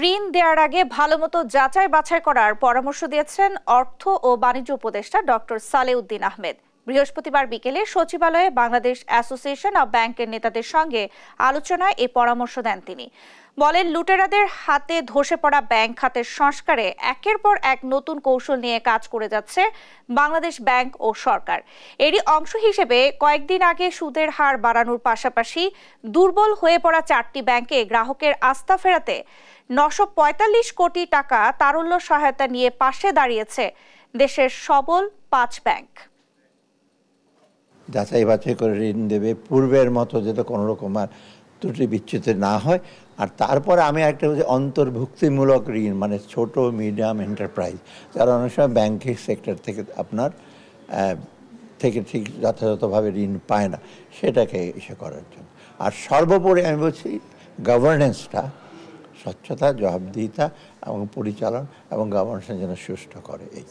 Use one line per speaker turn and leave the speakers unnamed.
ঋণ দেওয়ার আগে ভালোমতো যাচাই বাছাই করার পরামর্শ দিয়েছেন অর্থ ও বাণিজ্য উপদেষ্টা ডক্টর সালেউদ্দিন আহমেদ। বৃহস্পতিবার বিকেলে সচিবালয়ে বাংলাদেশ অ্যাসোসিয়েশন অব ব্যাংকের নেতাদের সঙ্গে আলোচনায় এই পরামর্শ দেন তিনি। বলেন, লুটেরাদের হাতে ধসে পড়া ব্যাংক খাতের সংস্কারে একের পর এক নতুন কৌশল নিয়ে কাজ করে যাচ্ছে বাংলাদেশ ব্যাংক ও সরকার। এরই অংশ হিসেবে কয়েকদিন আগে সুদের হার বাড়ানোর পাশাপাশি দুর্বল হয়ে পড়া 4টি ব্যাংকে গ্রাহকের আস্থা ফেরাতে 945 কোটি টাকা তারল্য সহায়তা নিয়ে পাশে দাঁড়িয়েছে দেশের সবল 5 ব্যাংক।
যাচাই বাছাই করে ঋণ দেবে, পূর্বের মতো যাতে কোনো রকম ত্রুটি বিচ্যুতি না হয়। আর তারপরে আমি একটা বলছি অন্তর্ভুক্তিমূলক ঋণ, মানে ছোট মিডিয়াম এন্টারপ্রাইজ যারা অনেক সময় ব্যাংকিং সেক্টর থেকে আপনার ঠিক যথাযথভাবে ঋণ পায় না, সেটাকে ইসে করার জন্য। আর সর্বোপরি আমি বলছি গভর্নেন্সটা, স্বচ্ছতা, জবাবদিহিতা এবং পরিচালন এবং গভর্নেন্সের জন্য সুষ্ঠু করে। এই